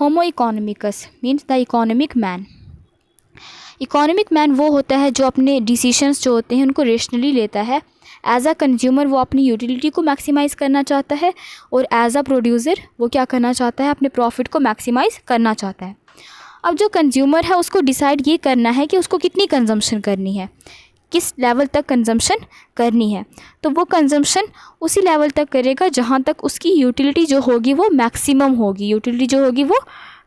Homo economicus means the economic man. Economic man वो होता है जो अपने डिसीशंस जो होते हैं उनको रेशनली लेता है। एज अ कंज्यूमर वो अपनी यूटिलिटी को मैक्सिमाइज़ करना चाहता है, और एज अ प्रोड्यूसर वो क्या करना चाहता है, अपने प्रॉफिट को मैक्सिमाइज़ करना चाहता है। अब जो कंज्यूमर है उसको डिसाइड ये करना है कि उसको कितनी कंजम्पशन करनी है, किस लेवल तक कंजम्पशन करनी है। तो वो कंजम्पशन उसी लेवल तक करेगा जहाँ तक उसकी यूटिलिटी जो होगी वो मैक्सिमम होगी, यूटिलिटी जो होगी वो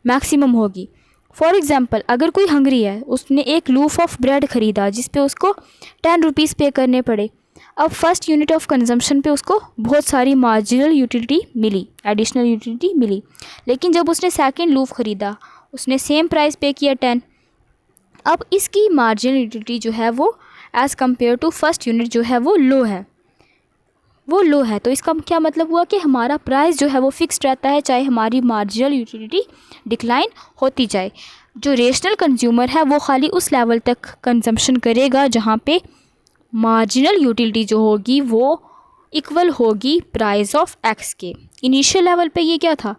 मैक्सिमम होगी। फॉर एग्ज़ाम्पल, अगर कोई हंग्री है, उसने एक लूफ ऑफ ब्रेड ख़रीदा जिस पे उसको 10 रुपीज़ पे करने पड़े। अब फर्स्ट यूनिट ऑफ कंजम्पशन पे उसको बहुत सारी मार्जिनल यूटिलिटी मिली, एडिशनल यूटिलिटी मिली। लेकिन जब उसने सेकंड लूफ ख़रीदा, उसने सेम प्राइस पे किया 10। अब इसकी मार्जिनल यूटिलिटी जो है वो as compare to first unit जो है वो लो है, वो लो है। तो इसका क्या मतलब हुआ कि हमारा प्राइस जो है वो फिक्स्ड रहता है, चाहे हमारी मार्जिनल यूटिलिटी डिक्लाइन होती जाए। जो रेशनल कंज्यूमर है वो खाली उस लेवल तक कंजम्पशन करेगा जहाँ पे मार्जिनल यूटिलिटी जो होगी वो इक्वल होगी प्राइस ऑफ एक्स के। इनिशियल लेवल पे ये क्या था,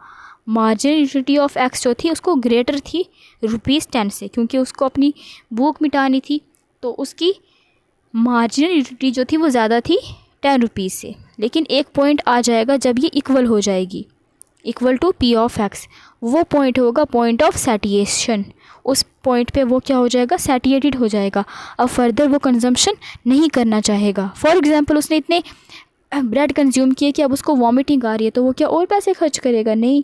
मार्जिनल यूटिलिटी ऑफ एक्स जो थी उसको ग्रेटर थी ₹10 से, क्योंकि उसको अपनी भूख मिटानी थी। तो उसकी मार्जिनल यूटिलिटी जो थी वो ज़्यादा थी 10 रुपीज़ से। लेकिन एक पॉइंट आ जाएगा जब ये इक्वल हो जाएगी, equal to P of X. वो पॉइंट होगा पॉइंट ऑफ सैटिएशन। उस पॉइंट पे वो क्या हो जाएगा, सैटिएटेड हो जाएगा। अब फर्दर वो कंजम्पशन नहीं करना चाहेगा। फॉर एग्जांपल, उसने इतने ब्रेड कंज्यूम किए कि अब उसको वॉमिटिंग आ रही है, तो वो क्या और पैसे खर्च करेगा? नहीं।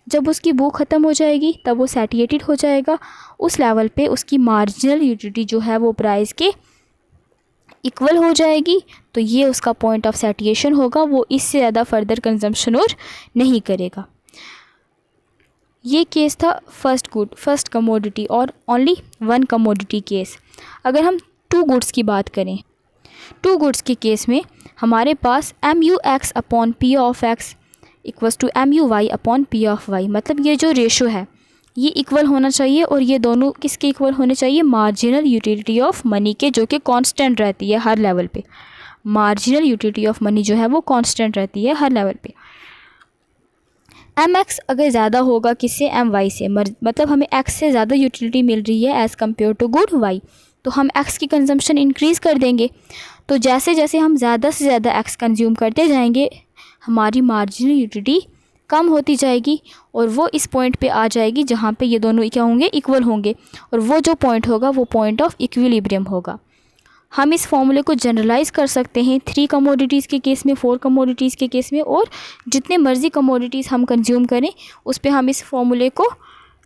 जब उसकी भूख ख़त्म हो जाएगी तब वो सैटिएटेड हो जाएगा। उस लेवल पे उसकी मार्जिनल यूटिलिटी जो है वो प्राइस के इक्वल हो जाएगी। तो ये उसका पॉइंट ऑफ सैटिएशन होगा, वो इससे ज़्यादा फर्दर कंजम्पशन और नहीं करेगा। ये केस था फर्स्ट गुड, फर्स्ट कमोडिटी और ओनली वन कमोडिटी केस। अगर हम टू गुड्स की बात करें, टू गुड्स के केस में हमारे पास MUX upon P of X equals to MUY upon P of Y। मतलब ये जो रेशो है ये इक्वल होना चाहिए, और ये दोनों किसके इक्वल होने चाहिए, मार्जिनल यूटिलिटी ऑफ मनी के, जो कि कांस्टेंट रहती है हर लेवल पे। मार्जिनल यूटिलिटी ऑफ मनी जो है वो कांस्टेंट रहती है हर लेवल पे। MX अगर ज़्यादा होगा किससे, MY से, मतलब हमें X से ज़्यादा यूटिलिटी मिल रही है as compare to good Y, तो हम X की कंजम्पशन इंक्रीज़ कर देंगे। तो जैसे जैसे हम ज़्यादा से ज़्यादा X कंज्यूम करते जाएंगे, हमारी मार्जिनल यूटिलिटी कम होती जाएगी, और वो इस पॉइंट पे आ जाएगी जहाँ पे ये दोनों क्या होंगे, इक्वल होंगे। और वो जो पॉइंट होगा वो पॉइंट ऑफ इक्विलिब्रियम होगा। हम इस फॉर्मूले को जनरलाइज़ कर सकते हैं 3 कमोडिटीज़ के केस में, 4 कमोडिटीज़ के केस में, और जितने मर्ज़ी कमोडिटीज़ हम कंज्यूम करें उस पर हम इस फॉर्मूले को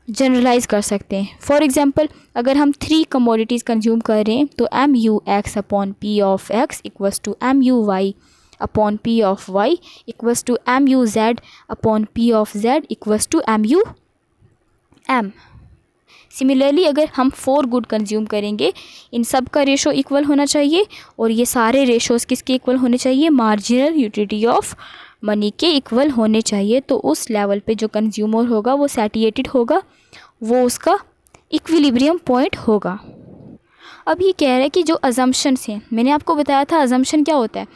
जनरलाइज़ कर सकते हैं। फॉर एग्ज़ाम्पल, अगर हम 3 कमोडिटीज़ कंज्यूम करें तो MUX upon P of X equals to MUY upon P of Y equals to MUZ upon P of Z equals to MUM। Similarly, अगर हम 4 गुड कंज्यूम करेंगे, इन सब का रेशो इक्वल होना चाहिए, और ये सारे रेशोज़ किसके इक्वल होने चाहिए, मार्जिनल यूटिलिटी ऑफ मनी के इक्वल होने चाहिए। तो उस लेवल पे जो कंज्यूमर होगा वो सैटिएटेड होगा, वो उसका इक्विलिब्रियम पॉइंट होगा। अब ये कह रहा है कि जो अजम्पशंस हैं, मैंने आपको बताया था अजम्पशन क्या होता है,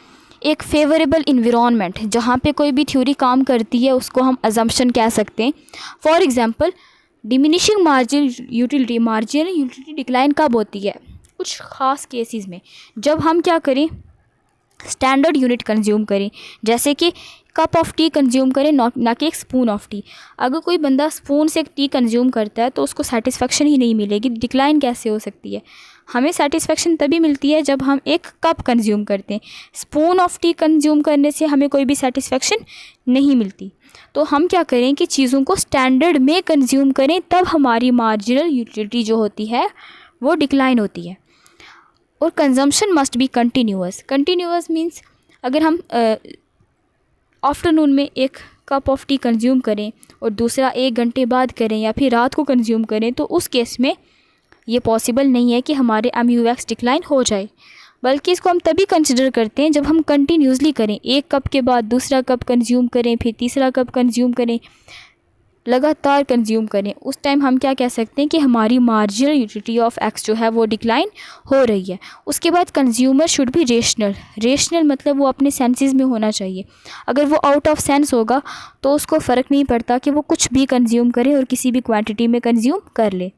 एक फेवरेबल इन्वायरमेंट जहाँ पे कोई भी थ्योरी काम करती है उसको हम अजम्पशन कह सकते हैं। For example, diminishing marginal utility decline कब होती है, कुछ ख़ास केसेस में, जब हम क्या करें, स्टैंडर्ड यूनिट कंज्यूम करें, जैसे कि कप ऑफ टी कंज्यूम करें, ना कि एक स्पून ऑफ टी। अगर कोई बंदा स्पून से टी कंज्यूम करता है तो उसको सेटिस्फेक्शन ही नहीं मिलेगी, डिक्लाइन कैसे हो सकती है। हमें सेटिस्फेक्शन तभी मिलती है जब हम एक कप कंज्यूम करते हैं। स्पून ऑफ टी कंज्यूम करने से हमें कोई भी सेटिस्फेक्शन नहीं मिलती। तो हम क्या करें कि चीज़ों को स्टैंडर्ड में कंज्यूम करें, तब हमारी मार्जिनल यूटिलिटी जो होती है वो डिक्लाइन होती है। और consumption must be continuous. Continuous means अगर हम आफ्टरनून में एक कप ऑफ टी कंज्यूम करें और दूसरा 1 घंटे बाद करें या फिर रात को कंज्यूम करें, तो उस केस में ये पॉसिबल नहीं है कि हमारे MUX डिक्लाइन हो जाए, बल्कि इसको हम तभी कंसिडर करते हैं जब हम कंटिन्यूसली करें, 1 कप के बाद दूसरा कप कंज्यूम करें, फिर तीसरा कप कंज्यूम करें, लगातार कंज्यूम करें, उस टाइम हम क्या कह सकते हैं कि हमारी मार्जिनल यूटिलिटी ऑफ एक्स जो है वो डिक्लाइन हो रही है। उसके बाद कंज्यूमर शुड बी रेशनल मतलब वो अपने सेंसेस में होना चाहिए। अगर वो आउट ऑफ सेंस होगा तो उसको फ़र्क नहीं पड़ता कि वो कुछ भी कंज्यूम करे और किसी भी क्वांटिटी में कंज्यूम कर ले।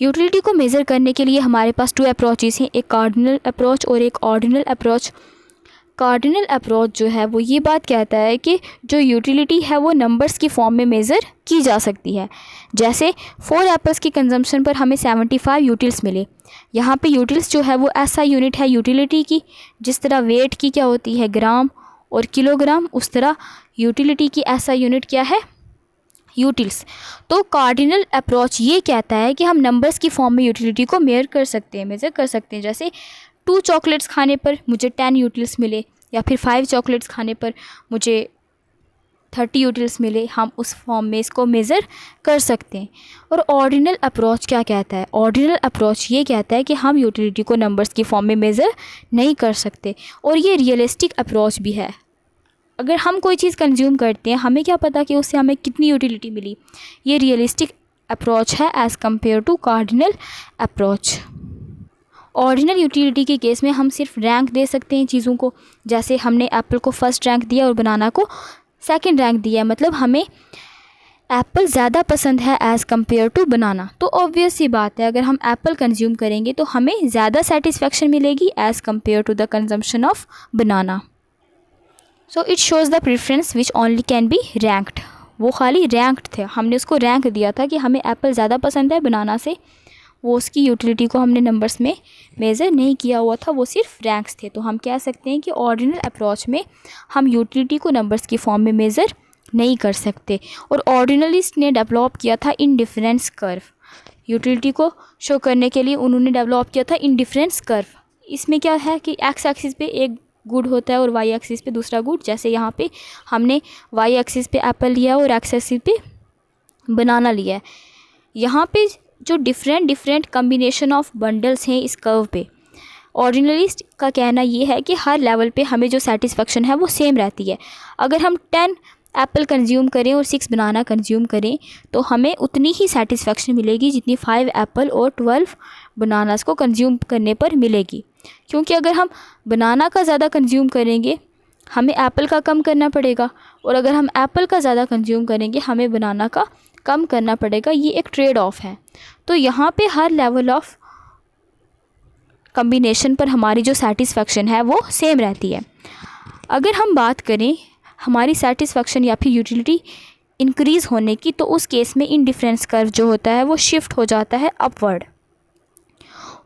यूटिलिटी को मेज़र करने के लिए हमारे पास 2 अप्रोचेस हैं, एक कार्डिनल अप्रोच और एक ऑर्डिनल अप्रोच। कार्डिनल अप्रोच जो है वो ये बात कहता है कि जो यूटिलिटी है वो नंबर्स की फॉर्म में मेज़र की जा सकती है। जैसे 4 एप्पल्स की कंजम्पशन पर हमें 75 यूटिल्स मिले। यहाँ पे यूटिल्स जो है वो ऐसा यूनिट है यूटिलिटी की, जिस तरह वेट की क्या होती है ग्राम और किलोग्राम, उस तरह यूटिलिटी की ऐसा यूनिट क्या है यूटिल्स। तो कार्डिनल अप्रोच ये कहता है कि हम नंबर्स की फॉर्म में यूटिलिटी को मेज़र कर सकते हैं। जैसे 2 चॉकलेट्स खाने पर मुझे 10 यूटिल्स मिले, या फिर 5 चॉकलेट्स खाने पर मुझे 30 यूटिल्स मिले, हम उस फॉर्म में इसको मेज़र कर सकते हैं। और ऑर्डिनल अप्रोच क्या कहता है? ऑर्डिनल अप्रोच ये कहता है कि हम यूटिलिटी को नंबर्स की फॉर्म में मेज़र नहीं कर सकते, और ये रियलिस्टिक अप्रोच भी है। अगर हम कोई चीज़ कंज्यूम करते हैं, हमें क्या पता कि उससे हमें कितनी यूटिलिटी मिली। ये रियलिस्टिक अप्रोच है as compare to cardinal approach. Ordinal utility के केस में हम सिर्फ रैंक दे सकते हैं चीज़ों को। जैसे हमने एप्पल को फर्स्ट रैंक दिया और बनाना को सेकंड रैंक दिया, मतलब हमें एप्पल ज़्यादा पसंद है एज़ कम्पेयर टू बनाना। तो ऑब्वियस सी बात है, अगर हम एप्पल कंज्यूम करेंगे तो हमें ज़्यादा सेटिस्फेक्शन मिलेगी as compare to the consumption of banana. So it shows the preference which only can be ranked. वो खाली रैंक्ड थे, हमने उसको रैंक दिया था कि हमें एप्पल ज़्यादा पसंद है बनाना से। वो उसकी यूटिलिटी को हमने नंबर्स में मेज़र नहीं किया हुआ था, वो सिर्फ रैंक्स थे। तो हम कह सकते हैं कि ऑर्डिनल अप्रोच में हम यूटिलिटी को नंबर्स की फॉर्म में मेज़र नहीं कर सकते। और ऑर्डिनलिस्ट ने डेवलप किया था इंडिफरेंस कर्व। यूटिलिटी को शो करने के लिए उन्होंने डेवलप किया था इंडिफरेंस कर्व। इसमें क्या है कि एक्स एक्सिस पे एक गुड होता है और वाई एक्सिस पे दूसरा गुड। जैसे यहाँ पे हमने वाई एक्सिस पे एप्पल लिया और एक्स एक्सिस पे बनाना लिया है। यहाँ पे जो डिफरेंट कम्बिनेशन ऑफ बंडल्स हैं इस कर्व पे, ऑर्डिनलिस्ट का कहना ये है कि हर लेवल पे हमें जो सेटिस्फेक्शन है वो सेम रहती है। अगर हम 10 एप्पल कंज्यूम करें और 6 बनाना कंज्यूम करें तो हमें उतनी ही सेटिस्फेक्शन मिलेगी जितनी 5 एप्पल और 12 बनानास को कंज्यूम करने पर मिलेगी। क्योंकि अगर हम बनाना का ज़्यादा कंज्यूम करेंगे हमें एप्पल का कम करना पड़ेगा, और अगर हम एप्पल का ज़्यादा कंज्यूम करेंगे हमें बनाना का कम करना पड़ेगा। ये एक ट्रेड ऑफ है। तो यहाँ पे हर लेवल ऑफ कम्बिनेशन पर हमारी जो सेटिस्फेक्शन है वो सेम रहती है। अगर हम बात करें हमारी सेटिस्फेक्शन या फिर यूटिलिटी इंक्रीज़ होने की, तो उस केस में इंडिफरेंस कर्व जो होता है वो शिफ्ट हो जाता है अपवर्ड।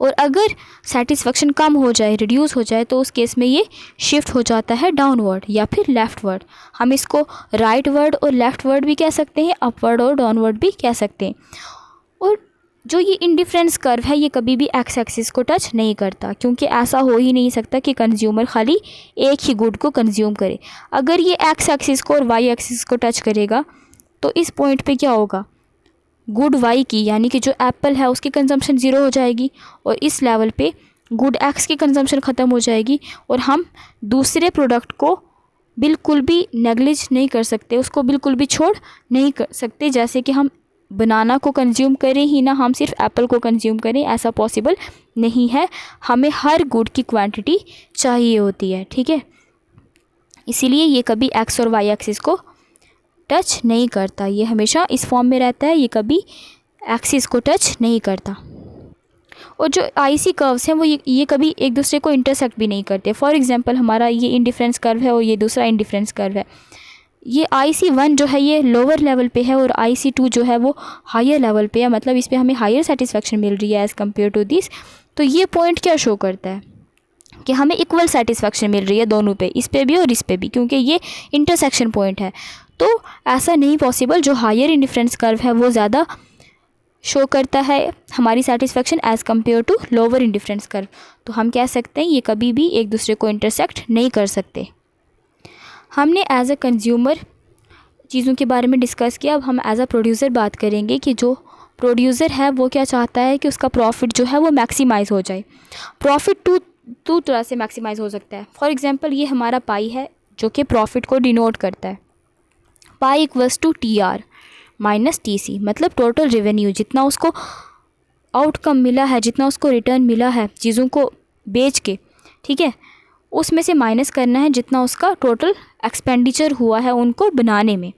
और अगर सेटिस्फेक्शन कम हो जाए, रिड्यूस हो जाए, तो उस केस में ये शिफ्ट हो जाता है डाउनवर्ड या फिर लेफ़्टवर्ड। हम इसको राइटवर्ड और लेफ़्टवर्ड भी कह सकते हैं, अपवर्ड और डाउनवर्ड भी कह सकते हैं। और जो ये इंडिफरेंस कर्व है ये कभी भी एक्स एक्सिस को टच नहीं करता, क्योंकि ऐसा हो ही नहीं सकता कि कंज्यूमर खाली एक ही गुड को कंज्यूम करे। अगर ये एक्स एक्सिस को और वाई एक्सिस को टच करेगा तो इस पॉइंट पे क्या होगा, गुड वाई की यानी कि जो एप्पल है उसकी कंजम्पशन ज़ीरो हो जाएगी, और इस लेवल पे गुड एक्स की कंजम्पशन ख़त्म हो जाएगी, और हम दूसरे प्रोडक्ट को बिल्कुल भी नेग्लिज नहीं कर सकते, उसको बिल्कुल भी छोड़ नहीं कर सकते। जैसे कि हम बनाना को कंज्यूम करें ही ना, हम सिर्फ एप्पल को कंज्यूम करें, ऐसा पॉसिबल नहीं है। हमें हर गुड की क्वांटिटी चाहिए होती है, ठीक है। इसीलिए ये कभी एक्स और वाई एक्सिस को टच नहीं करता, ये हमेशा इस फॉर्म में रहता है, ये कभी एक्सिस को टच नहीं करता। और जो आईसी कर्व्स हैं वो ये कभी एक दूसरे को इंटरसेक्ट भी नहीं करते। फॉर एग्जांपल हमारा ये इंडिफरेंस कर्व है और ये दूसरा इंडिफरेंस कर्व है। ये IC1 जो है ये लोअर लेवल पे है और IC2 जो है वो हायर लेवल पे है, मतलब इस पे हमें हायर सेटिस्फेक्शन मिल रही है एज़ कम्पेयर टू दिस। तो ये पॉइंट क्या शो करता है कि हमें इक्वल सेटिस्फेक्शन मिल रही है दोनों पे, इस पे भी और इस पे भी, क्योंकि ये इंटरसेक्शन पॉइंट है। तो ऐसा नहीं पॉसिबल, जो हायर इंडिफरेंस कर्व है वो ज़्यादा शो करता है हमारी satisfaction as compare to lower indifference curve. तो हम कह सकते हैं ये कभी भी एक दूसरे को इंटरसेक्ट नहीं कर सकते। हमने एज अ कंज्यूमर चीज़ों के बारे में डिस्कस किया, अब हम एज अ प्रोड्यूसर बात करेंगे कि जो प्रोड्यूसर है वो क्या चाहता है कि उसका प्रॉफिट जो है वो मैक्सिमाइज़ हो जाए। प्रॉफिट टू तरह से मैक्सिमाइज़ हो सकता है। फॉर एग्जांपल ये हमारा पाई है जो कि प्रॉफिट को डिनोट करता है। Pi equals to TR minus TC, मतलब टोटल रेवेन्यू जितना उसको आउटकम मिला है, जितना उसको रिटर्न मिला है चीज़ों को बेच के, ठीक है, उसमें से माइनस करना है जितना उसका टोटल एक्सपेंडिचर हुआ है उनको बनाने में।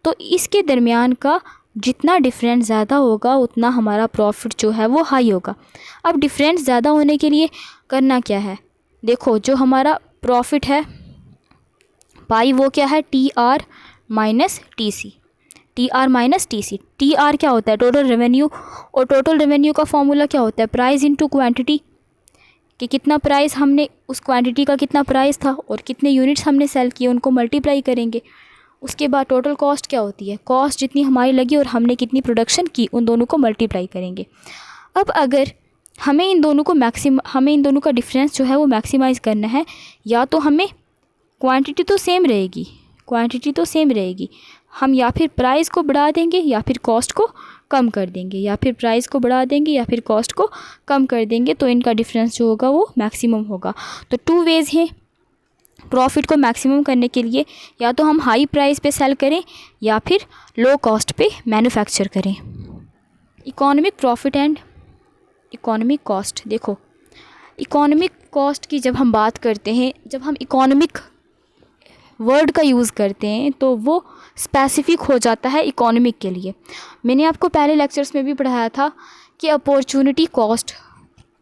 तो इसके दरमियान का जितना डिफरेंस ज़्यादा होगा उतना हमारा प्रॉफिट जो है वो हाई होगा। अब डिफरेंस ज़्यादा होने के लिए करना क्या है, देखो जो हमारा प्रॉफिट है पाई वो क्या है TR minus TC, TR minus TC। TR क्या होता है, टोटल रेवेन्यू, और टोटल रेवेन्यू का फॉर्मूला क्या होता है, प्राइस इनटू क्वांटिटी, कि कितना प्राइस हमने, उस क्वांटिटी का कितना प्राइस था और कितने यूनिट्स हमने सेल किए उनको मल्टीप्लाई करेंगे। उसके बाद टोटल कॉस्ट क्या होती है, कॉस्ट जितनी हमारी लगी और हमने कितनी प्रोडक्शन की उन दोनों को मल्टीप्लाई करेंगे। अब अगर हमें इन दोनों का डिफरेंस जो है वो मैक्सिमाइज़ करना है, या तो हमें क्वांटिटी तो सेम रहेगी, हम या फिर प्राइस को बढ़ा देंगे या फिर कॉस्ट को कम कर देंगे, या फिर प्राइस को बढ़ा देंगे या फिर कॉस्ट को कम कर देंगे, तो इनका डिफरेंस जो होगा वो मैक्सिमम होगा। तो 2 वेज़ हैं प्रॉफिट को मैक्सिमम करने के लिए, या तो हम हाई प्राइस पे सेल करें या फिर लो कॉस्ट पे मैन्युफैक्चर करें। Economic profit and economic cost, देखो इकोनॉमिक कॉस्ट की जब हम बात करते हैं, जब हम इकोनॉमिक वर्ड का यूज़ करते हैं तो वो स्पेसिफिक हो जाता है इकोनॉमिक के लिए। मैंने आपको पहले लेक्चर्स में भी पढ़ाया था कि अपॉर्चुनिटी कॉस्ट,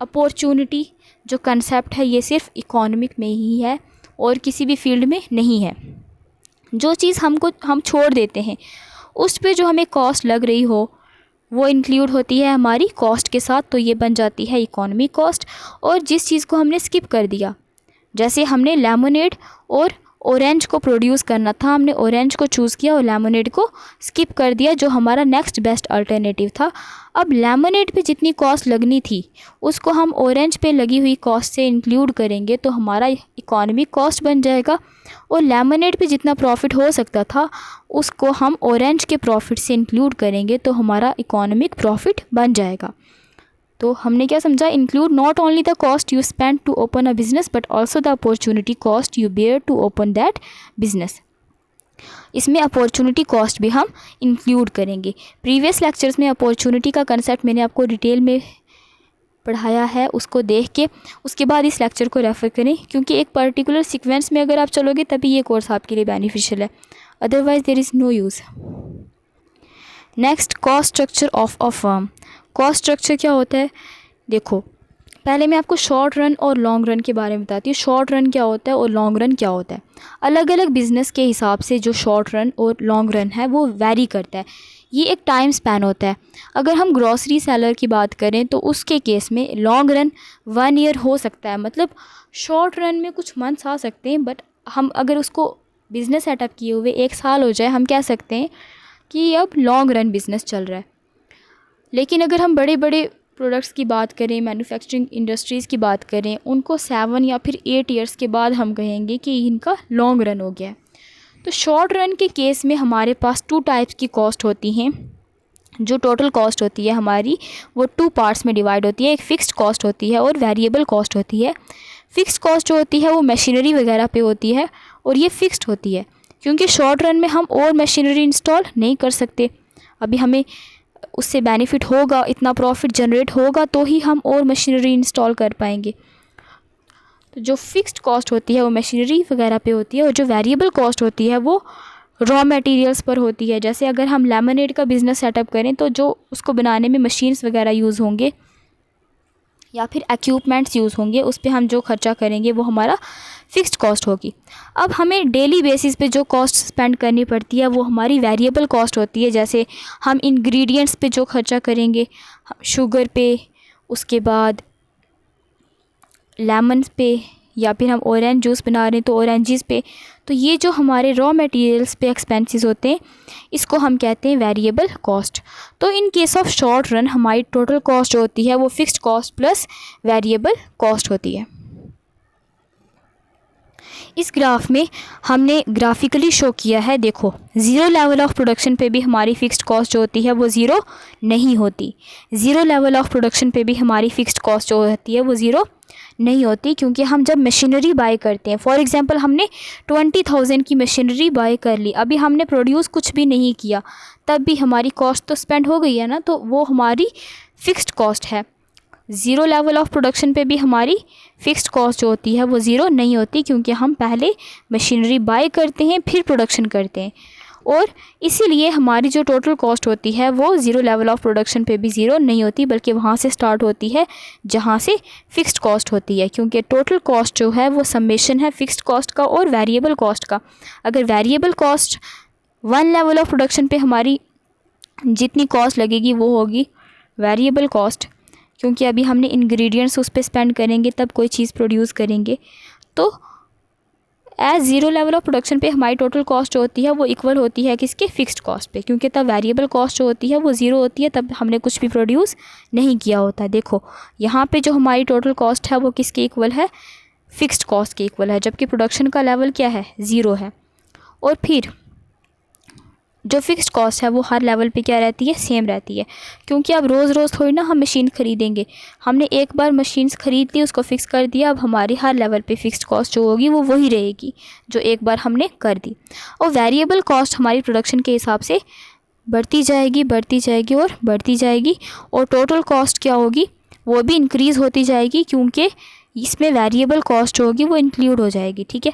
अपॉर्चुनिटी जो कंसेप्ट है ये सिर्फ इकोनॉमिक में ही है और किसी भी फील्ड में नहीं है। जो चीज़ हम छोड़ देते हैं उस पे जो हमें कॉस्ट लग रही हो वो इंक्लूड होती है हमारी कॉस्ट के साथ, तो ये बन जाती है इकोनॉमिक कॉस्ट। और जिस चीज़ को हमने स्किप कर दिया, जैसे हमने लेमनेड और ऑरेंज को प्रोड्यूस करना था, हमने ऑरेंज को चूज़ किया और लेमनेड को स्किप कर दिया जो हमारा नेक्स्ट बेस्ट अल्टरनेटिव था। अब लेमनेड पे जितनी कॉस्ट लगनी थी उसको हम ऑरेंज पे लगी हुई कॉस्ट से इंक्लूड करेंगे तो हमारा इकोनॉमिक कॉस्ट बन जाएगा, और लेमनेड पे जितना प्रॉफिट हो सकता था उसको हम ऑरेंज के प्रॉफिट से इंक्लूड करेंगे तो हमारा इकोनॉमिक प्रॉफिट बन जाएगा। तो हमने क्या समझा, include not only the cost you spend to open a business but also the opportunity cost you bear to open that business. इसमें अपॉर्चुनिटी कॉस्ट भी हम इंक्लूड करेंगे। प्रीवियस लेक्चर्स में अपॉर्चुनिटी का कंसेप्ट मैंने आपको डिटेल में पढ़ाया है, उसको देख के उसके बाद इस लेक्चर को रेफ़र करें, क्योंकि एक पर्टिकुलर सीक्वेंस में अगर आप चलोगे तभी ये कोर्स आपके लिए बेनिफिशियल है, otherwise there is no use. Next, cost structure of a firm. Cost structure क्या होता है, देखो पहले मैं आपको शॉर्ट रन और लॉन्ग रन के बारे में बताती हूँ। शॉर्ट रन क्या होता है और लॉन्ग रन क्या होता है। अलग अलग बिज़नेस के हिसाब से जो शॉर्ट रन और लॉन्ग रन है वो वैरी करता है, ये एक टाइम स्पैन होता है। अगर हम ग्रॉसरी सेलर की बात करें तो उसके केस में लॉन्ग रन 1 ईयर हो सकता है, मतलब शॉर्ट रन में कुछ मंथ्स आ सकते हैं, बट हम अगर उसको बिज़नेस सेटअप किए हुए 1 साल हो जाए हम कह सकते हैं कि अब लॉन्ग रन बिज़नेस चल रहा है। लेकिन अगर हम बड़े बड़े प्रोडक्ट्स की बात करें, मैन्युफैक्चरिंग इंडस्ट्रीज़ की बात करें, उनको 7 या फिर 8 ईयर्स के बाद हम कहेंगे कि इनका लॉन्ग रन हो गया है। तो शॉर्ट रन के केस में हमारे पास 2 टाइप्स की कॉस्ट होती हैं। जो टोटल कॉस्ट होती है हमारी वो 2 पार्ट्स में डिवाइड होती है, एक फ़िक्स्ड कॉस्ट होती है और वेरिएबल कॉस्ट होती है। फ़िक्स्ड कॉस्ट जो होती है वो मशीनरी वगैरह पे होती है और ये फ़िक्स्ड होती है, क्योंकि शॉर्ट रन में हम और मशीनरी इंस्टॉल नहीं कर सकते। अभी हमें उससे बेनिफिट होगा, इतना प्रॉफिट जनरेट होगा तो ही हम और मशीनरी इंस्टॉल कर पाएंगे। तो जो फिक्स्ड कॉस्ट होती है वो मशीनरी वगैरह पे होती है, और जो वेरिएबल कॉस्ट होती है वो रॉ मटेरियल्स पर होती है। जैसे अगर हम लेमनेड का बिज़नेस सेटअप करें तो जो उसको बनाने में मशीन्स वगैरह यूज़ होंगे या फिर एक्यूपमेंट्स यूज़ होंगे, उस पर हम जो खर्चा करेंगे वो हमारा फ़िक्स्ड कॉस्ट होगी। अब हमें डेली बेसिस पे जो कॉस्ट स्पेंड करनी पड़ती है वो हमारी वेरिएबल कॉस्ट होती है। जैसे हम इंग्रेडिएंट्स पे जो खर्चा करेंगे, शुगर पे, उसके बाद लेमन पे, या फिर हम ऑरेंज जूस बना रहे हैं तो ऑरेंजेस पे, तो ये जो हमारे रॉ मटेरियल्स पे एक्सपेंसेस होते हैं इसको हम कहते हैं वेरिएबल कॉस्ट। तो in case of short run हमारी टोटल कॉस्ट जो होती है वो fixed cost plus variable cost होती है। इस ग्राफ में हमने ग्राफिकली शो किया है, देखो ज़ीरो लेवल ऑफ प्रोडक्शन पे भी हमारी फ़िक्स्ड कॉस्ट जो होती है वो ज़ीरो नहीं होती। ज़ीरो लेवल ऑफ प्रोडक्शन पे भी हमारी फ़िक्स्ड कॉस्ट जो होती है वो ज़ीरो नहीं होती, क्योंकि हम जब मशीनरी बाय करते हैं, फॉर एग्जांपल हमने 20,000 की मशीनरी बाय कर ली, अभी हमने प्रोड्यूस कुछ भी नहीं किया, तब भी हमारी कॉस्ट तो स्पेंड हो गई है ना, तो वो हमारी फ़िक्स्ड कॉस्ट है। ज़ीरो लेवल ऑफ प्रोडक्शन पे भी हमारी फ़िक्स्ड कॉस्ट जो होती है वो ज़ीरो नहीं होती, क्योंकि हम पहले मशीनरी बाय करते हैं फिर प्रोडक्शन करते हैं, और इसीलिए हमारी जो टोटल कॉस्ट होती है वो ज़ीरो लेवल ऑफ प्रोडक्शन पे भी ज़ीरो नहीं होती, बल्कि वहाँ से स्टार्ट होती है जहाँ से फ़िक्स्ड कॉस्ट होती है, क्योंकि टोटल कॉस्ट जो है वो समेशन है फ़िक्स्ड कॉस्ट का और वेरिएबल कॉस्ट का। अगर variable cost one level of production पे हमारी जितनी कॉस्ट लगेगी वो होगी वेरिएबल कॉस्ट, क्योंकि अभी हमने इंग्रेडिएंट्स उस पर स्पेंड करेंगे तब कोई चीज़ प्रोड्यूस करेंगे। तो as zero level of production पे हमारी टोटल कॉस्ट जो होती है वो इक्वल होती है किसके, फ़िक्स्ड कॉस्ट पे, क्योंकि तब वेरिएबल कॉस्ट जो होती है वो ज़ीरो होती है, तब हमने कुछ भी प्रोड्यूस नहीं किया होता। देखो यहाँ पे जो हमारी टोटल कॉस्ट है वो किसके इक्वल है, फ़िक्स्ड कॉस्ट के इक्वल है, जबकि प्रोडक्शन का लेवल क्या है, ज़ीरो है। और फिर जो फ़िक्स्ड कॉस्ट है वो हर लेवल पे क्या रहती है, सेम रहती है, क्योंकि अब रोज़ रोज़ थोड़ी ना हम मशीन ख़रीदेंगे, हमने एक बार मशीन्स ख़रीद ली, उसको फ़िक्स कर दिया, अब हमारी हर लेवल पे फ़िक्स्ड कॉस्ट जो होगी वो वही रहेगी जो एक बार हमने कर दी। और वेरिएबल कॉस्ट हमारी प्रोडक्शन के हिसाब से बढ़ती जाएगी बढ़ती जाएगी और बढ़ती जाएगी, और टोटल कॉस्ट क्या होगी वो भी इंक्रीज़ होती जाएगी, क्योंकि इसमें वेरिएबल कॉस्ट जो होगी वो इंक्लूड हो जाएगी। ठीक है,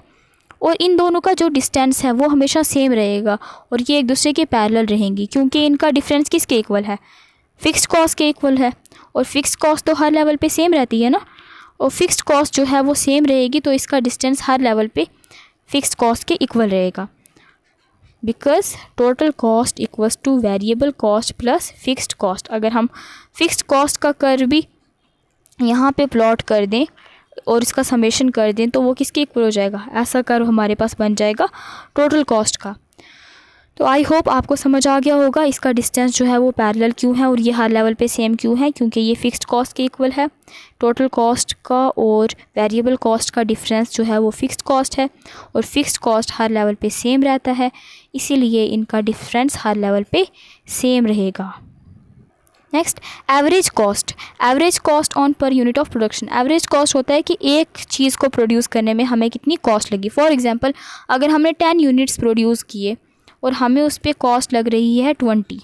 और इन दोनों का जो डिस्टेंस है वो हमेशा सेम रहेगा और ये एक दूसरे के पैरेलल रहेंगी, क्योंकि इनका डिफरेंस किसके इक्वल है, फ़िक्स्ड कॉस्ट के इक्वल है, और फ़िक्स्ड कॉस्ट तो हर लेवल पे सेम रहती है ना, और फ़िक्स्ड कॉस्ट जो है वो सेम रहेगी, तो इसका डिस्टेंस हर लेवल पे फ़िक्स्ड कॉस्ट के इक्वल रहेगा, because total cost equals two variable cost plus fixed cost. अगर हम फ़िक्स्ड कॉस्ट का कर्व भी यहाँ पे प्लॉट कर दें और इसका समेशन कर दें तो वो किसके इक्वल हो जाएगा, ऐसा कर्व हमारे पास बन जाएगा टोटल कॉस्ट का। तो आई होप आपको समझ आ गया होगा इसका डिस्टेंस जो है वो पैरेलल क्यों है और ये हर लेवल पे सेम क्यों है, क्योंकि ये फ़िक्स्ड कॉस्ट के इक्वल है। टोटल कॉस्ट का और वेरिएबल कॉस्ट का डिफरेंस जो है वो फ़िक्स्ड कॉस्ट है, और फ़िक्स्ड कॉस्ट हर लेवल पे सेम रहता है, इसीलिए इनका डिफरेंस हर लेवल पे सेम रहेगा। Next, average cost. Average cost on per unit of production. Average cost होता है कि एक चीज़ को प्रोड्यूस करने में हमें कितनी कॉस्ट लगी। फॉर एग्जांपल अगर हमने 10 यूनिट्स प्रोड्यूस किए और हमें उस पर कॉस्ट लग रही है 20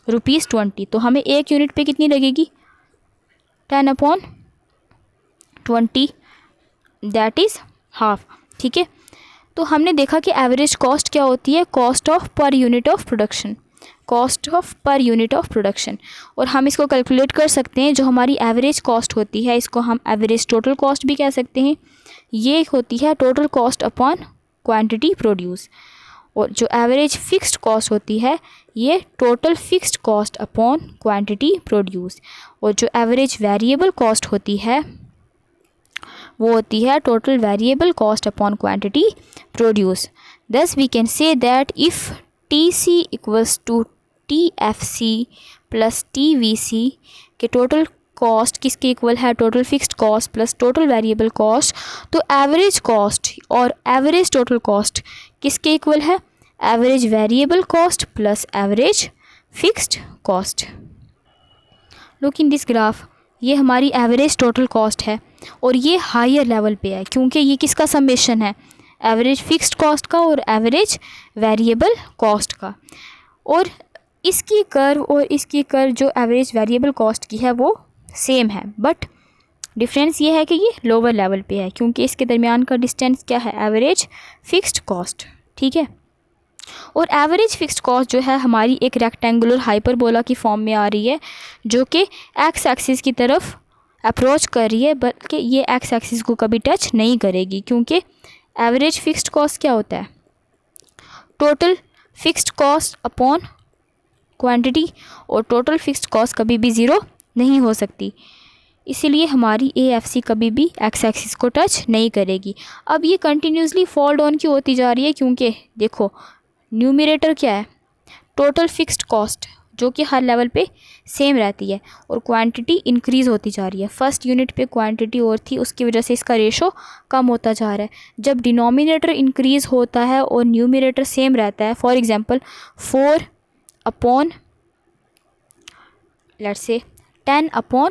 रुपीज़ 20, तो हमें एक यूनिट पे कितनी लगेगी, 10/20, दैट इज़ हाफ। ठीक है, तो हमने देखा कि एवरेज कॉस्ट क्या होती है, cost of per unit of production, cost of per unit of production. और हम इसको कैलकुलेट कर सकते हैं, जो हमारी एवरेज कॉस्ट होती है इसको हम एवरेज टोटल कॉस्ट भी कह सकते हैं। ये होती है total cost upon quantity produce, और जो एवरेज फिक्स्ड कॉस्ट होती है ये total fixed cost upon quantity produce, और जो एवरेज वेरिएबल कॉस्ट होती है वो होती है total variable cost upon quantity produce. Thus we can say that if TC equals to TFC plus TVC के टोटल कॉस्ट किसके इक्वल है, total fixed cost plus total variable cost, तो average cost और एवरेज टोटल कॉस्ट किसके equal है, average variable cost plus average fixed cost. Look in this graph, ये हमारी average total cost है और ये हायर लेवल पे है, क्योंकि ये किसका समेशन है, एवरेज फिक्स्ड कॉस्ट का और एवरेज वेरिएबल कॉस्ट का। और इसकी कर्व और इसकी कर्व जो एवरेज वेरिएबल कॉस्ट की है वो सेम है, बट डिफरेंस ये है कि ये लोअर लेवल पे है, क्योंकि इसके दरमियान का डिस्टेंस क्या है, एवरेज फिक्स्ड कॉस्ट। ठीक है, और एवरेज फिक्स्ड कॉस्ट जो है हमारी एक रेक्टेंगुलर हाइपरबोला की फॉर्म में आ रही है, जो कि एक्स एक्सिस की तरफ अप्रोच कर रही है, बल्कि ये एक्स एक्सिस को कभी टच नहीं करेगी, क्योंकि एवरेज फिक्स्ड कॉस्ट क्या होता है, total fixed cost upon quantity, और टोटल फिक्स्ड कॉस्ट कभी भी ज़ीरो नहीं हो सकती, इसीलिए हमारी AFC कभी भी एक्स एक्सिस को टच नहीं करेगी। अब ये कंटिन्यूसली फॉल डाउन क्यों होती जा रही है, क्योंकि देखो न्यूमरेटर क्या है, टोटल फिक्स्ड कॉस्ट, जो कि हर लेवल पे सेम रहती है, और क्वांटिटी इंक्रीज़ होती जा रही है। फर्स्ट यूनिट पे क्वांटिटी और थी, उसकी वजह से इसका रेशो कम होता जा रहा है। जब डिनोमिनेटर इंक्रीज़ होता है और न्यूमरेटर सेम रहता है, for example 4 upon let's say 10/2,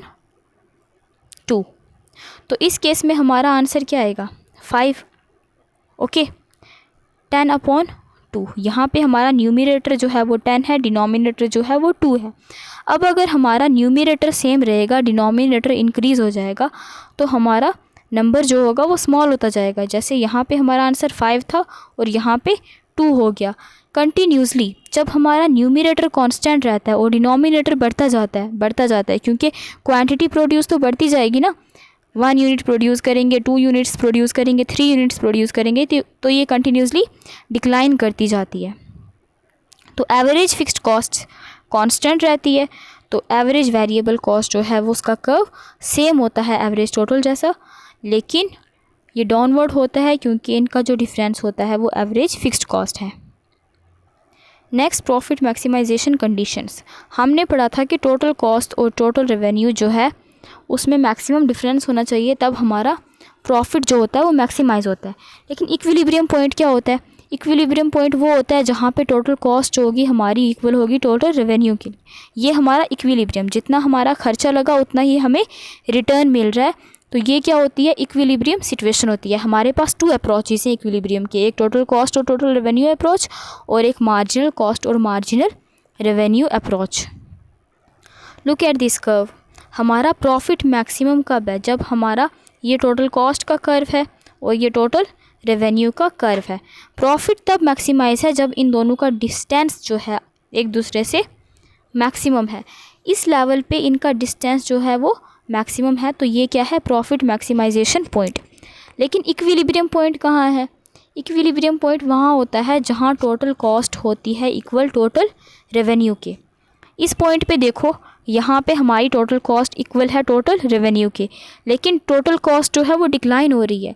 तो इस केस में हमारा आंसर क्या आएगा 5। ओके, 10/2। यहाँ पे हमारा न्यूमरेटर जो है वो 10 है, डिनोमिनेटर जो है वो 2 है। अब अगर हमारा न्यूमरेटर सेम रहेगा, डिनोमिनेटर इंक्रीज़ हो जाएगा, तो हमारा नंबर जो होगा वो स्मॉल होता जाएगा। जैसे यहाँ पे हमारा आंसर 5 था और यहाँ पे 2 हो गया। कंटिन्यूसली जब हमारा न्यूमरेटर कांस्टेंट रहता है और डिनोमिनेटर बढ़ता जाता है, क्योंकि क्वांटिटी प्रोड्यूस तो बढ़ती जाएगी ना, 1 यूनिट प्रोड्यूस करेंगे, 2 यूनिट्स प्रोड्यूस करेंगे, 3 यूनिट्स प्रोड्यूस करेंगे, तो ये कंटिन्यूसली डिक्लाइन करती जाती है। तो एवरेज फिक्स्ड कॉस्ट कांस्टेंट रहती है, तो एवरेज वेरिएबल कॉस्ट जो है वो उसका कर्व सेम होता है एवरेज टोटल जैसा, लेकिन ये डाउनवर्ड होता है क्योंकि इनका जो डिफरेंस होता है वो एवरेज फिक्स्ड कॉस्ट है। Next, profit maximization conditions. हमने पढ़ा था कि टोटल कॉस्ट और टोटल रेवेन्यू जो है उसमें मैक्सिमम डिफरेंस होना चाहिए, तब हमारा प्रॉफिट जो होता है वो मैक्सिमाइज़ होता है। लेकिन इक्विलिब्रियम पॉइंट क्या होता है? इक्विलिब्रियम पॉइंट वो होता है जहाँ पे टोटल कॉस्ट जो होगी हमारी इक्वल होगी टोटल रेवेन्यू के। ये हमारा इक्विलिब्रियम, जितना हमारा खर्चा लगा उतना ही हमें रिटर्न मिल रहा है, तो ये क्या होती है? इक्विलिब्रियम सिचुएशन होती है। हमारे पास 2 अप्रोचेस हैं इक्विलिब्रियम के, एक टोटल कॉस्ट और टोटल रेवेन्यू अप्रोच, और एक मार्जिनल कॉस्ट और marginal revenue approach. Look at this curve. हमारा प्रॉफिट मैक्सिमम कब है? जब हमारा ये टोटल कॉस्ट का कर्व है और ये टोटल रेवेन्यू का कर्व है। प्रॉफिट तब मैक्सिमाइज है जब इन दोनों का डिस्टेंस जो है एक दूसरे से मैक्सिमम है। इस लेवल पे इनका डिस्टेंस जो है वो मैक्सिमम है, तो ये क्या है? Profit maximization point. लेकिन इक्विलिब्रियम पॉइंट कहाँ है? इक्विलिब्रियम पॉइंट वहाँ होता है जहाँ टोटल कॉस्ट होती है इक्वल टोटल रेवेन्यू के। इस पॉइंट पे देखो, यहाँ पे हमारी टोटल कॉस्ट इक्वल है टोटल रेवेन्यू के, लेकिन टोटल कॉस्ट जो है वो डिक्लाइन हो रही है।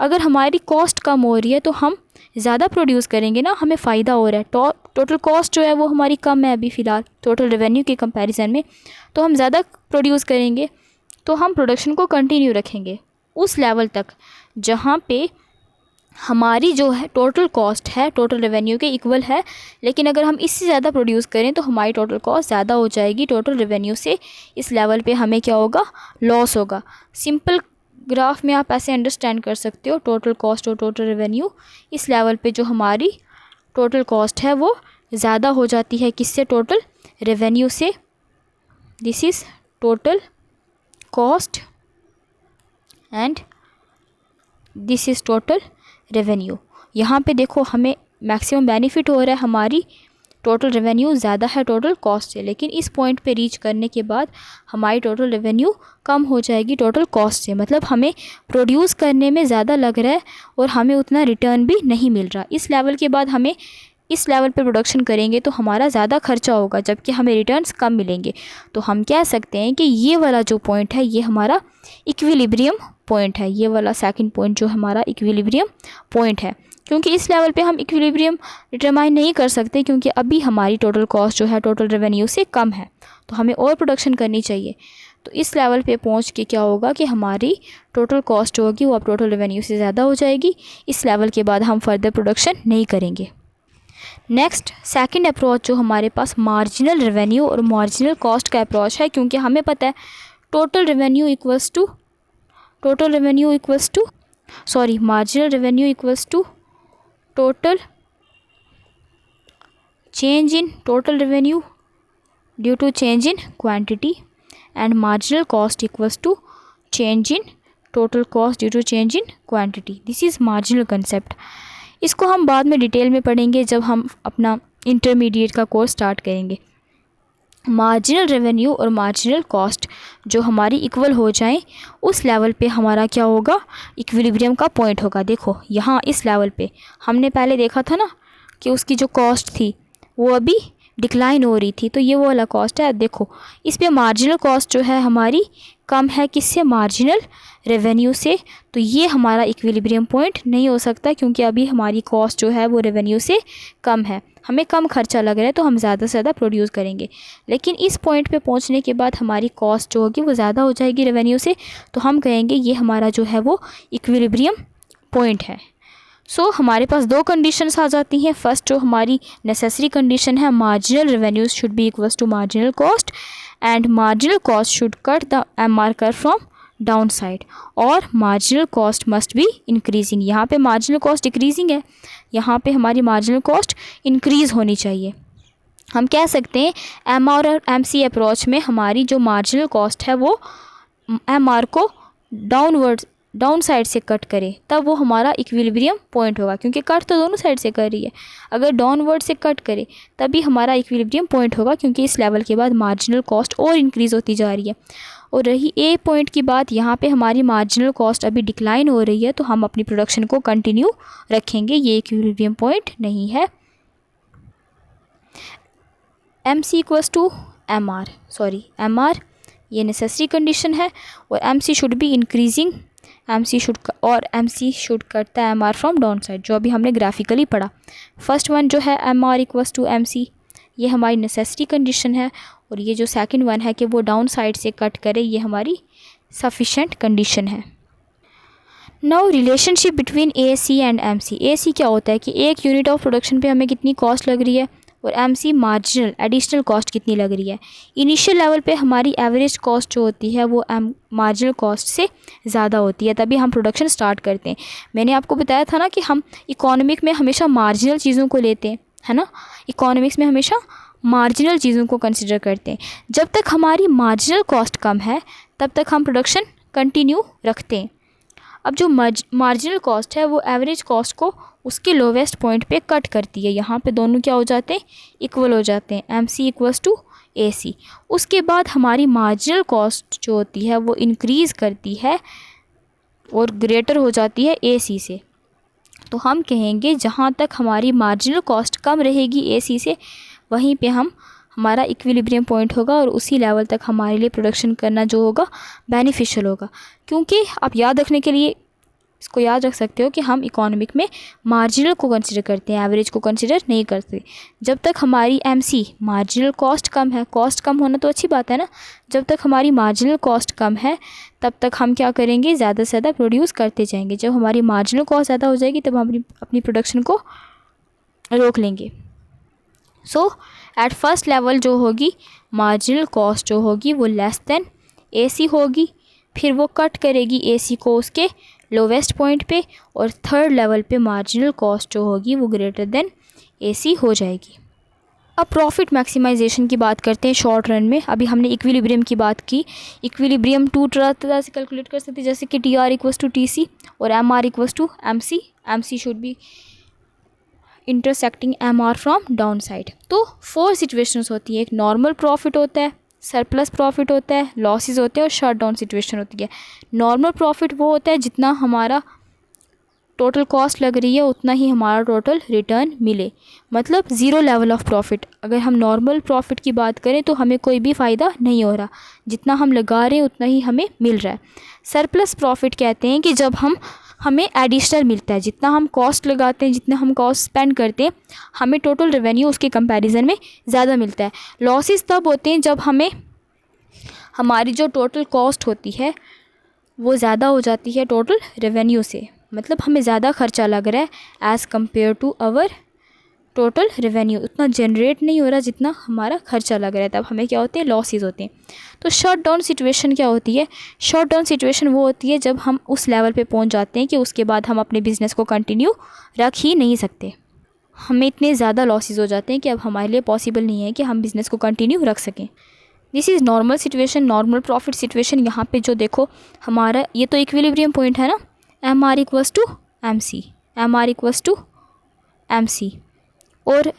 अगर हमारी कॉस्ट कम हो रही है तो हम ज़्यादा प्रोड्यूस करेंगे ना, हमें फ़ायदा हो रहा है। टोटल कॉस्ट जो है वो हमारी कम है अभी फ़िलहाल टोटल रेवेन्यू के कंपैरिजन में, तो हम ज़्यादा प्रोड्यूस करेंगे, तो हम प्रोडक्शन को कंटिन्यू रखेंगे उस लेवल तक जहाँ पे हमारी जो है टोटल कॉस्ट है टोटल रेवेन्यू के इक्वल है। लेकिन अगर हम इससे ज़्यादा प्रोड्यूस करें तो हमारी टोटल कॉस्ट ज़्यादा हो जाएगी टोटल रेवेन्यू से। इस लेवल पे हमें क्या होगा? लॉस होगा। सिंपल ग्राफ में आप ऐसे अंडरस्टैंड कर सकते हो, टोटल कॉस्ट और टोटल रेवेन्यू इस लेवल पे जो हमारी टोटल कॉस्ट है वो ज़्यादा हो जाती है किससे? टोटल रेवेन्यू से। This is total cost and this is total revenue. यहाँ पे देखो हमें मैक्सिमम बेनिफिट हो रहा है, हमारी टोटल रेवेन्यू ज़्यादा है टोटल कॉस्ट से, लेकिन इस पॉइंट पे रीच करने के बाद हमारी टोटल रेवेन्यू कम हो जाएगी टोटल कॉस्ट से। मतलब हमें प्रोड्यूस करने में ज़्यादा लग रहा है और हमें उतना रिटर्न भी नहीं मिल रहा। इस लेवल के बाद हमें इस लेवल पे प्रोडक्शन करेंगे तो हमारा ज़्यादा खर्चा होगा जबकि हमें रिटर्न्स कम मिलेंगे। तो हम कह सकते हैं कि ये वाला जो पॉइंट है ये हमारा इक्विलिब्रियम पॉइंट है। ये वाला सेकंड पॉइंट जो हमारा इक्विलिब्रियम पॉइंट है, क्योंकि इस लेवल पे हम इक्विलिब्रियम डिटरमाइन नहीं कर सकते क्योंकि अभी हमारी टोटल कॉस्ट जो है टोटल रेवेन्यू से कम है, तो हमें और प्रोडक्शन करनी चाहिए। तो इस लेवल पे पहुंच के क्या होगा कि हमारी टोटल कॉस्ट होगी वो अब टोटल रेवेन्यू से ज़्यादा हो जाएगी। इस लेवल के बाद हम फर्दर प्रोडक्शन नहीं करेंगे। नेक्स्ट, सेकंड अप्रोच जो हमारे पास मार्जिनल रेवेन्यू और मार्जिनल कॉस्ट का अप्रोच है, क्योंकि हमें पता है marginal revenue equals to total change in total revenue due to change in quantity, and marginal cost equals to change in total cost due to change in quantity. This is marginal concept. इसको हम बाद में detail में पढ़ेंगे जब हम अपना intermediate का कोर्स स्टार्ट करेंगे। मार्जिनल रेवेन्यू और मार्जिनल कॉस्ट जो हमारी इक्वल हो जाएं उस लेवल पे हमारा क्या होगा? इक्विलिब्रियम का पॉइंट होगा। देखो यहाँ इस लेवल पे हमने पहले देखा था ना कि उसकी जो कॉस्ट थी वो अभी डिक्लाइन हो रही थी, तो ये वो वाला कॉस्ट है। अब देखो इस पे मार्जिनल कॉस्ट जो है हमारी कम है किससे, मार्जिनल रेवेन्यू से। तो ये हमारा इक्विलिब्रियम पॉइंट नहीं हो सकता, क्योंकि अभी हमारी कॉस्ट जो है वो रेवेन्यू से कम है, हमें कम खर्चा लग रहा है तो हम ज़्यादा से ज़्यादा प्रोड्यूस करेंगे। लेकिन इस पॉइंट पे पहुंचने के बाद हमारी कॉस्ट जो होगी वो ज़्यादा हो जाएगी रेवेन्यू से, तो हम कहेंगे ये हमारा जो है वो इक्विलिब्रियम पॉइंट है। सो हमारे पास दो कंडीशंस आ जाती हैं। फर्स्ट जो हमारी नेसेसरी कंडीशन है, marginal revenues should be equals to marginal cost and marginal cost should cut the MR curve from down side, और marginal cost must be increasing. यहाँ पे मार्जिनल कॉस्ट डिक्रीजिंग है, यहाँ पे हमारी मार्जिनल कॉस्ट इंक्रीज़ होनी चाहिए। हम कह सकते हैं MR और MC अप्रोच में हमारी जो मार्जिनल कॉस्ट है वो MR को डाउन साइड से कट करे, तब वो हमारा इक्विलिब्रियम पॉइंट होगा, क्योंकि कट तो दोनों साइड से कर रही है। अगर डाउनवर्ड से कट करे तभी हमारा इक्विलिब्रियम पॉइंट होगा, क्योंकि इस लेवल के बाद मार्जिनल कॉस्ट और इंक्रीज़ होती जा रही है। और रही ए पॉइंट की बात, यहाँ पे हमारी मार्जिनल कॉस्ट अभी डिक्लाइन हो रही है, तो हम अपनी प्रोडक्शन को कंटिन्यू रखेंगे, ये इक्विलिब्रियम पॉइंट नहीं है। MC इक्वल्स टू MR ये नेसेसरी कंडीशन है, और MC should be increasing, MC should cut the MR from down side, जो अभी हमने ग्राफिकली पढ़ा। फर्स्ट वन जो है MR इक्वल्स टू MC, ये हमारी नेसेसरी कंडीशन है, और ये जो सेकंड वन है कि वो डाउन साइड से कट करे, ये हमारी सफिशेंट कंडीशन है। Now relationship between AC and MC। AC क्या होता है कि एक यूनिट ऑफ प्रोडक्शन पे हमें कितनी कॉस्ट लग रही है, और MC मार्जिनल एडिशनल कॉस्ट कितनी लग रही है। इनिशियल लेवल पे हमारी एवरेज कॉस्ट जो होती है वो मार्जिनल कॉस्ट से ज़्यादा होती है, तभी हम प्रोडक्शन स्टार्ट करते हैं। मैंने आपको बताया था ना कि हम इकोनॉमिक में हमेशा मार्जिनल चीज़ों को लेते हैं, है ना, इकोनॉमिक्स में हमेशा मार्जिनल चीज़ों को कंसिडर करते हैं। जब तक हमारी मार्जिनल कॉस्ट कम है तब तक हम प्रोडक्शन कंटिन्यू रखते हैं। अब जो मार्जिनल कॉस्ट है वो एवरेज कॉस्ट को उसके लोवेस्ट पॉइंट पे कट करती है। यहाँ पे दोनों क्या हो जाते हैं, इक्वल हो जाते हैं, MC इक्वल्स टू AC। उसके बाद हमारी मार्जिनल कॉस्ट जो होती है वो इंक्रीज़ करती है और ग्रेटर हो जाती है AC से। तो हम कहेंगे जहाँ तक हमारी मार्जिनल कॉस्ट कम रहेगी AC से, वहीं पे हमारा इक्विलिब्रियम पॉइंट होगा, और उसी लेवल तक हमारे लिए प्रोडक्शन करना जो होगा बेनिफिशियल होगा। क्योंकि आप याद रखने के लिए इसको याद रख सकते हो कि हम इकोनॉमिक में मार्जिनल को कंसिडर करते हैं, एवरेज को कंसिडर नहीं करते। जब तक हमारी MC मार्जिनल कॉस्ट कम है, कॉस्ट कम होना तो अच्छी बात है ना, जब तक हमारी मार्जिनल कॉस्ट कम है तब तक हम क्या करेंगे, ज़्यादा से ज़्यादा प्रोड्यूस करते जाएंगे। जब हमारी मार्जिनल कॉस्ट ज़्यादा हो जाएगी तब हम अपनी प्रोडक्शन को रोक लेंगे। सो एट फर्स्ट लेवल जो होगी मार्जिनल कॉस्ट जो होगी वो लेस देन AC होगी, फिर वो कट करेगी AC को उसके लोवेस्ट पॉइंट पे, और थर्ड लेवल पे मार्जिनल कॉस्ट जो होगी वो ग्रेटर देन AC हो जाएगी। अब प्रॉफिट मैक्सिमाइजेशन की बात करते हैं शॉर्ट रन में। अभी हमने इक्विलिब्रियम की बात की, इक्विलिब्रियम टू तरह से कैलकुलेट कर सकते हैं, जैसे कि TR इक्वल्स टू TC और MR equals to MC। MC should be intersecting MR from down side. तो 4 सिचुएशंस होती है, एक नॉर्मल प्रॉफिट होता है, सरप्लस प्रॉफिट होता है, लॉसेस होते हैं और शट डाउन सिचुएशन होती है। नॉर्मल प्रॉफिट वो होता है जितना हमारा टोटल कॉस्ट लग रही है उतना ही हमारा टोटल रिटर्न मिले, मतलब ज़ीरो लेवल ऑफ प्रॉफिट। अगर हम नॉर्मल प्रॉफिट की बात करें तो हमें कोई भी फ़ायदा नहीं हो रहा, जितना हम लगा रहे हैं उतना ही हमें मिल रहा है। सरप्लस प्रॉफिट कहते हैं कि जब हमें एडिशनल मिलता है, जितना हम कॉस्ट लगाते हैं, जितना हम कॉस्ट स्पेंड करते हैं, हमें टोटल रेवेन्यू उसके कंपैरिजन में ज़्यादा मिलता है। लॉसेस तब होते हैं जब हमारी जो टोटल कॉस्ट होती है वो ज़्यादा हो जाती है टोटल रेवेन्यू से, मतलब हमें ज़्यादा खर्चा लग रहा है as compare to our total revenue, उतना जनरेट नहीं हो रहा जितना हमारा खर्चा लग रहा है, तब हमें क्या होते हैं, लॉसेस होते हैं। तो शॉर्ट डाउन सिचुएशन क्या होती है, शॉर्ट डाउन सिचुएशन वो होती है जब हम उस लेवल पे पहुंच जाते हैं कि उसके बाद हम अपने बिज़नेस को कंटिन्यू रख ही नहीं सकते, हमें इतने ज़्यादा लॉसेस हो जाते हैं कि अब हमारे लिए पॉसिबल नहीं है कि हम बिज़नेस को कंटिन्यू रख सकें। This is normal situation, normal profit situation. यहाँ पे जो देखो हमारा ये तो इक्विलिब्रियम पॉइंट है ना, MR equals to MC, MR equals to MC। और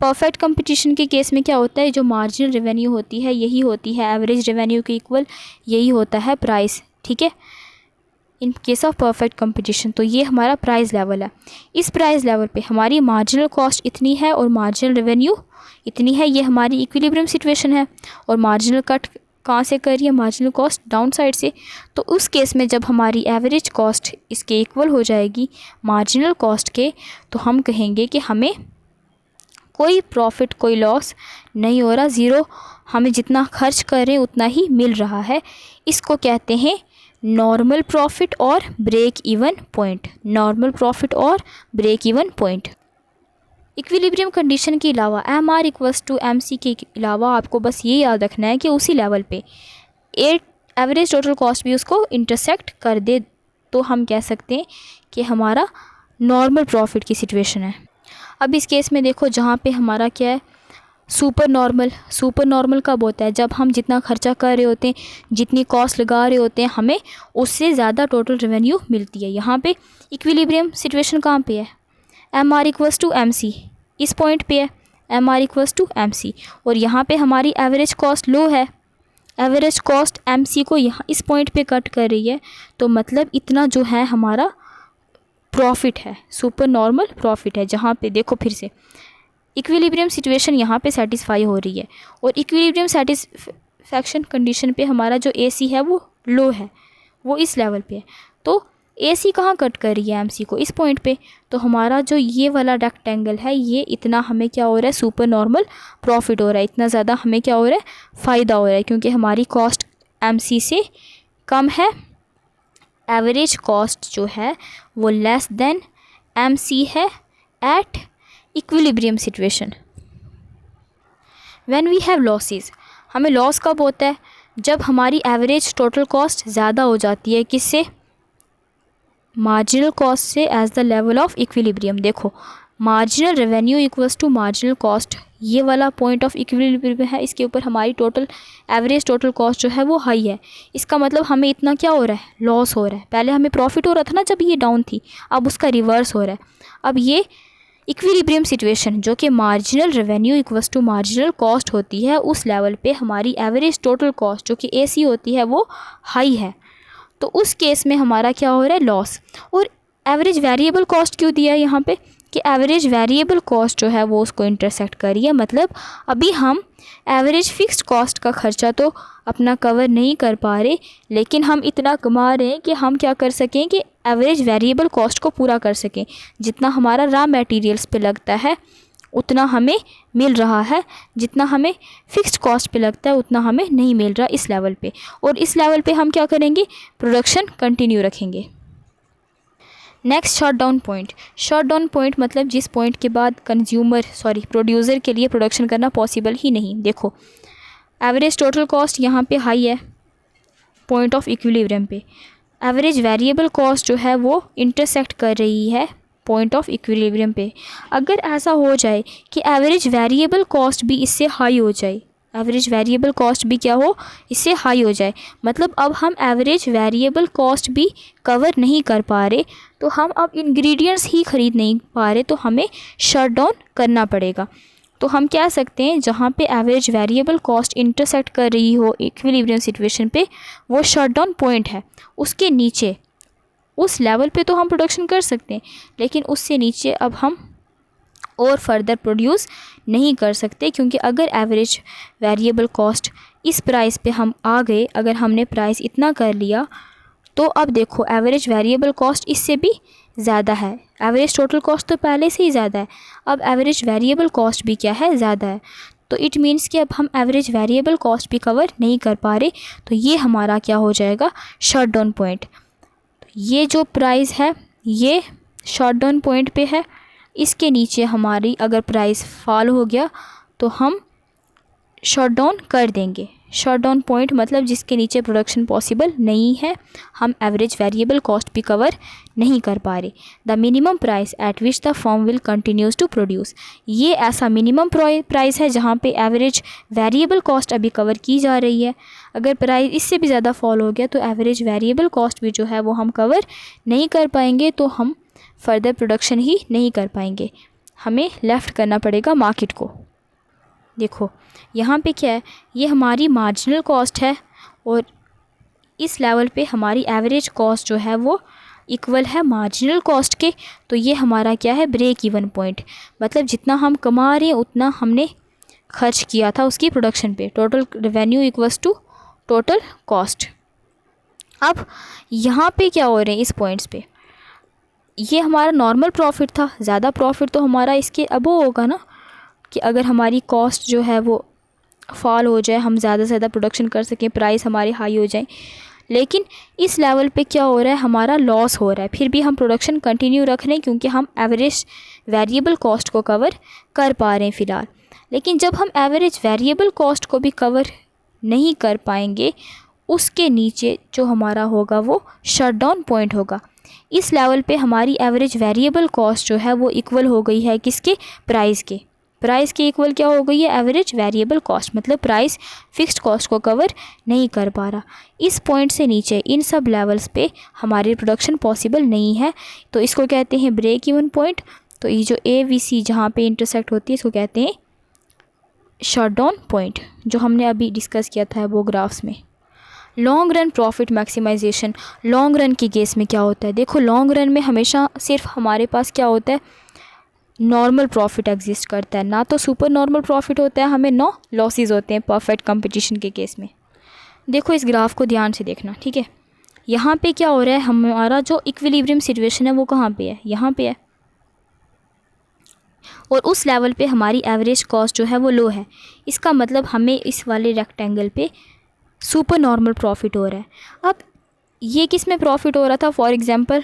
परफेक्ट कंपटीशन के केस में क्या होता है, जो मार्जिनल रेवेन्यू होती है यही होती है एवरेज रेवेन्यू के इक्वल, यही होता है प्राइस, ठीक है, in case of perfect competition. तो ये हमारा प्राइस लेवल है, इस प्राइस लेवल पे हमारी मार्जिनल कॉस्ट इतनी है और मार्जिनल रेवेन्यू इतनी है, ये हमारी इक्विलिब्रियम सिचुएशन है, और मार्जिनल कहाँ से कर रही है, मार्जिनल कॉस्ट डाउन साइड से। तो उस केस में जब हमारी एवरेज कॉस्ट इसके इक्वल हो जाएगी मार्जिनल कॉस्ट के, तो हम कहेंगे कि हमें कोई प्रॉफिट कोई लॉस नहीं हो रहा, ज़ीरो, हमें जितना खर्च कर रहे हैं उतना ही मिल रहा है। इसको कहते हैं नॉर्मल प्रॉफिट और break even point. Normal profit और break even point. Equilibrium condition के अलावा M R equals to M C के अलावा आपको बस ये याद रखना है कि उसी लेवल पे एवरेज टोटल कॉस्ट भी उसको इंटरसेक्ट कर दे, तो हम कह सकते हैं कि हमारा नॉर्मल प्रॉफिट की सिचुएशन है। अब इस केस में देखो जहाँ पे हमारा क्या है, सुपर नॉर्मल। सुपर नॉर्मल कब होता है, जब हम जितना खर्चा कर रहे होते हैं, जितनी कॉस्ट लगा रहे होते हैं, हमें उससे ज़्यादा टोटल रेवेन्यू मिलती है। यहाँ पे इक्विलिब्रियम सिचुएशन कहाँ पे है, M R equals to M C, इस पॉइंट पे है M R equals to M C. और यहाँ पे हमारी एवरेज कॉस्ट लो है, एवरेज कॉस्ट एम सी को यहाँ इस पॉइंट पे कट कर रही है, तो मतलब इतना जो है हमारा प्रॉफिट है, सुपर नॉर्मल प्रॉफिट है। जहाँ पे देखो फिर से इक्विलिब्रियम सिचुएशन यहाँ पे सेटिस्फाई हो रही है, और इक्विलिब्रियम सेटिस्फैक्शन कंडीशन पे हमारा जो ए सी है वो लो है, वो इस लेवल पे है। तो ए सी कहाँ कट कर रही है, एम सी को इस पॉइंट पे। तो हमारा जो ये वाला रेक्टेंगल है, ये इतना हमें क्या हो रहा है, सुपर नॉर्मल प्रॉफिट हो रहा है, इतना ज़्यादा हमें क्या हो रहा है, फ़ायदा हो रहा है, क्योंकि हमारी कॉस्ट एम सी से कम है। एवरेज कॉस्ट जो है वो लेस देन एम सी है at equilibrium situation. When we have losses, हमें लॉस कब होता है, जब हमारी एवरेज टोटल कॉस्ट ज़्यादा हो जाती है, किससे, मार्जिनल कॉस्ट से as the level of equilibrium. देखो marginal revenue equals to marginal cost, ये वाला पॉइंट ऑफ इक्विलिब्रियम है, इसके ऊपर हमारी टोटल एवरेज टोटल कॉस्ट जो है वो हाई है। इसका मतलब हमें इतना क्या हो रहा है, लॉस हो रहा है। पहले हमें प्रॉफिट हो रहा था ना जब ये डाउन थी, अब उसका रिवर्स हो रहा है। अब ये इक्विलिब्रियम सिचुएशन जो कि marginal revenue equals to marginal cost होती है, उस लेवल पे हमारी एवरेज टोटल कॉस्ट जो कि एसी होती है वो हाई है। तो उस केस में हमारा क्या हो रहा है, लॉस। और एवरेज वेरिएबल कॉस्ट क्यों दिया है यहाँ पे, कि एवरेज वेरिएबल कॉस्ट जो है वो उसको इंटरसेक्ट करी है। मतलब अभी हम एवरेज फिक्स्ड कॉस्ट का खर्चा तो अपना कवर नहीं कर पा रहे, लेकिन हम इतना कमा रहे हैं कि हम क्या कर सकें कि एवरेज वेरिएबल कॉस्ट को पूरा कर सकें। जितना हमारा रॉ मटेरियल्स पे लगता है उतना हमें मिल रहा है, जितना हमें फिक्स्ड कॉस्ट पे लगता है उतना हमें नहीं मिल रहा इस लेवल पे। और इस लेवल पे हम क्या करेंगे, प्रोडक्शन कंटिन्यू रखेंगे। Next shot down point. Shot down point मतलब जिस पॉइंट के बाद प्रोड्यूसर के लिए प्रोडक्शन करना पॉसिबल ही नहीं। देखो एवरेज टोटल कॉस्ट यहाँ पे हाई है पॉइंट ऑफ इक्विलिब्रियम पे, एवरेज वेरिएबल कॉस्ट जो है वो इंटरसेक्ट कर रही है पॉइंट ऑफ इक्विलिब्रियम पे। अगर ऐसा हो जाए कि एवरेज वेरिएबल कॉस्ट भी इससे हाई हो जाए, एवरेज वेरिएबल कॉस्ट भी क्या हो, इससे हाई हो जाए, मतलब अब हम एवरेज वेरिएबल कॉस्ट भी कवर नहीं कर पा रहे, तो हम अब इंग्रेडिएंट्स ही ख़रीद नहीं पा रहे, तो हमें शट डाउन करना पड़ेगा। तो हम कह सकते हैं जहाँ पे एवरेज वेरिएबल कॉस्ट इंटरसेक्ट कर रही हो इक्विलिब्रियम सिचुएशन पे, वो शट डाउन पॉइंट है। उसके नीचे उस लेवल पे तो हम प्रोडक्शन कर सकते हैं, लेकिन उससे नीचे अब हम और फर्दर प्रोड्यूस नहीं कर सकते, क्योंकि अगर एवरेज वेरिएबल कॉस्ट इस प्राइस पे हम आ गए, अगर हमने प्राइस इतना कर लिया, तो अब देखो एवरेज वेरिएबल कॉस्ट इससे भी ज़्यादा है। एवरेज टोटल कॉस्ट तो पहले से ही ज़्यादा है, अब एवरेज वेरिएबल कॉस्ट भी क्या है, ज़्यादा है। तो इट मीन्स कि अब हम एवरेज वेरिएबल कॉस्ट भी कवर नहीं कर पा रहे, तो ये हमारा क्या हो जाएगा, शट डाउन पॉइंट। ये जो प्राइस है ये शॉट डाउन पॉइंट पे है, इसके नीचे हमारी अगर प्राइस फॉल हो गया तो हम शॉट डाउन कर देंगे। शॉट डाउन पॉइंट मतलब जिसके नीचे प्रोडक्शन पॉसिबल नहीं है, हम एवरेज वेरिएबल कॉस्ट भी कवर नहीं कर पा रहे। The minimum price at which the firm will continues to produce, ये ऐसा मिनिमम प्राइस है जहाँ पे एवरेज वेरिएबल कॉस्ट अभी कवर की जा रही है। अगर प्राइस इससे भी ज़्यादा फॉल हो गया तो एवरेज वेरिएबल कॉस्ट भी जो है वो हम कवर नहीं कर पाएंगे, तो हम फर्दर प्रोडक्शन ही नहीं कर पाएंगे, हमें लेफ़्ट करना पड़ेगा मार्केट को। देखो यहाँ पे क्या है, ये हमारी मार्जिनल कॉस्ट है और इस लेवल पे हमारी एवरेज कॉस्ट जो है वो इक्वल है मार्जिनल कॉस्ट के, तो ये हमारा क्या है, ब्रेक इवन पॉइंट। मतलब जितना हम कमा रहे हैं उतना हमने खर्च किया था उसकी प्रोडक्शन पे। Total revenue equals to total cost. अब यहाँ पे क्या हो रहे हैं इस पॉइंट्स पे, ये हमारा नॉर्मल प्रॉफिट था, ज़्यादा प्रॉफिट तो हमारा इसके अब वो होगा ना कि अगर हमारी कॉस्ट जो है वो फॉल हो जाए, हम ज़्यादा से ज़्यादा प्रोडक्शन कर सकें, प्राइस हमारी हाई हो जाए। लेकिन इस लेवल पे क्या हो रहा है, हमारा लॉस हो रहा है, फिर भी हम प्रोडक्शन कंटिन्यू रख रहे हैं क्योंकि हम एवरेज वेरिएबल कॉस्ट को कवर कर पा रहे हैं फ़िलहाल। लेकिन जब हम एवरेज वेरिएबल कॉस्ट को भी कवर नहीं कर पाएंगे, उसके नीचे जो हमारा होगा वो शटडाउन पॉइंट होगा। इस लेवल पे हमारी एवरेज वेरिएबल कॉस्ट जो है वो इक्वल हो गई है किसके, प्राइस के। प्राइस के इक्वल क्या हो गई है, एवरेज वेरिएबल कॉस्ट, मतलब प्राइस फिक्स्ड कॉस्ट को कवर नहीं कर पा रहा। इस पॉइंट से नीचे इन सब लेवल्स पे हमारी प्रोडक्शन पॉसिबल नहीं है, तो इसको कहते हैं ब्रेक इवन पॉइंट। तो ये जो AVC जहाँ पे इंटरसेक्ट होती है इसको कहते हैं शटडाउन पॉइंट, जो हमने अभी डिस्कस किया था वो ग्राफ्स में। Long run profit maximization, long run की केस में क्या होता है, देखो लॉन्ग रन में हमेशा सिर्फ हमारे पास क्या होता है, नॉर्मल प्रॉफिट एग्जिस्ट करता है, ना तो सुपर नॉर्मल प्रॉफिट होता है, हमें नो लॉसेस होते हैं परफेक्ट कंपटीशन के केस में। देखो इस ग्राफ को ध्यान से देखना, ठीक है। यहाँ पे क्या हो रहा है, हमारा जो इक्विलिब्रियम सिचुएशन है वो कहाँ पे है, यहाँ पे है, और उस लेवल पे हमारी एवरेज कॉस्ट जो है वो लो है। इसका मतलब हमें इस वाले रेक्टेंगल पे सुपर नॉर्मल प्रॉफिट हो रहा है। अब ये किस में प्रॉफिट हो रहा था, फॉर एग्जांपल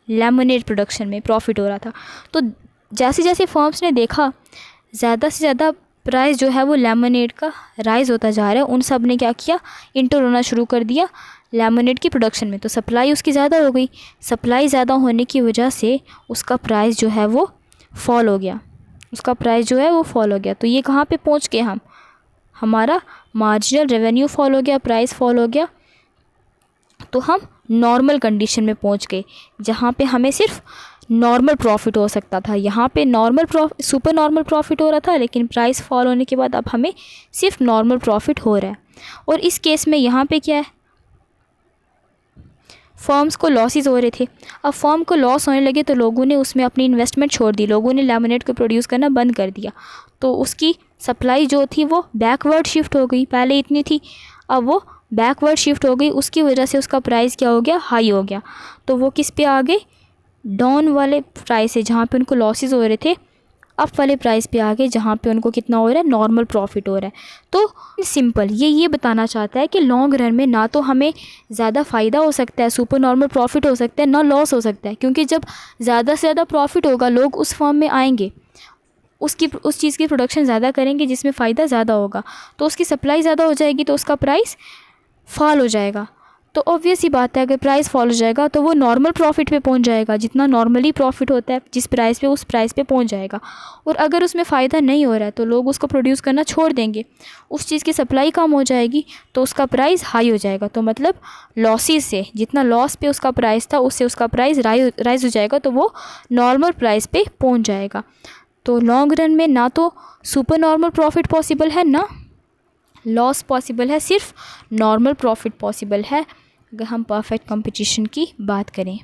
लेमनेड प्रोडक्शन में प्रॉफिट हो रहा था। तो जैसे जैसे फर्म्स ने देखा ज़्यादा से ज़्यादा प्राइस जो है वो लेमनेड का राइज़ होता जा रहा है, उन सब ने क्या किया, इंटर होना शुरू कर दिया लेमनेड की प्रोडक्शन में। तो सप्लाई उसकी ज़्यादा हो गई, सप्लाई ज़्यादा होने की वजह से उसका प्राइस जो है वो फॉल हो गया, उसका प्राइस जो है वो फॉल हो गया। तो ये कहाँ पे पहुँच गए हम, हमारा मार्जिनल रेवेन्यू फॉल हो गया, प्राइस फॉल हो गया, तो हम नॉर्मल कंडीशन में पहुँच गए जहाँ पे हमें सिर्फ नॉर्मल प्रॉफिट हो सकता था। यहाँ पे सुपर नॉर्मल प्रॉफिट हो रहा था, लेकिन प्राइस फॉल होने के बाद अब हमें सिर्फ नॉर्मल प्रॉफिट हो रहा है। और इस केस में यहाँ पे क्या है, फर्म्स को लॉसेस हो रहे थे। अब फर्म को लॉस होने लगे तो लोगों ने उसमें अपनी इन्वेस्टमेंट छोड़ दी, लोगों ने लेमनेड को प्रोड्यूस करना बंद कर दिया। तो उसकी सप्लाई जो थी वो बैकवर्ड शिफ्ट हो गई, पहले इतनी थी अब वो बैकवर्ड शिफ्ट हो गई, उसकी वजह से उसका प्राइस क्या हो गया, हाई हो गया। तो वो किस पे आ गए, डाउन वाले प्राइस है जहाँ पे उनको लॉसेस हो रहे थे, अप वाले प्राइस पे आ गए जहाँ पे उनको कितना हो रहा है, नॉर्मल प्रॉफिट हो रहा है। तो सिंपल ये बताना चाहता है कि लॉन्ग रन में ना तो हमें ज़्यादा फ़ायदा हो सकता है, सुपर नॉर्मल प्रॉफिट हो सकता है, ना लॉस हो सकता है, क्योंकि जब ज़्यादा से ज़्यादा प्रॉफिट होगा लोग उस फर्म में आएंगे, उस चीज़ की प्रोडक्शन ज़्यादा करेंगे जिसमें फ़ायदा ज़्यादा होगा, तो उसकी सप्लाई ज़्यादा हो जाएगी तो उसका प्राइस फॉल हो जाएगा। तो ऑब्वियस ही बात है, अगर प्राइस फॉल हो जाएगा तो वो नॉर्मल प्रॉफिट पे पहुंच जाएगा, जितना नॉर्मली प्रॉफिट होता है जिस प्राइस पे, उस प्राइस पे पहुंच जाएगा। और अगर उसमें फ़ायदा नहीं हो रहा है तो लोग उसको प्रोड्यूस करना छोड़ देंगे, उस चीज़ की सप्लाई कम हो जाएगी तो उसका प्राइस हाई हो जाएगा। तो मतलब लॉसेस से, जितना लॉस पे उसका प्राइस था उससे उसका प्राइस राइज हो जाएगा, तो वो नॉर्मल प्राइस पे पहुँच जाएगा। तो लॉन्ग रन में ना तो सुपर नॉर्मल प्रॉफिट पॉसिबल है, ना लॉस पॉसिबल है, सिर्फ नॉर्मल प्रॉफिट पॉसिबल है अगर हम परफेक्ट कंपटीशन की बात करें।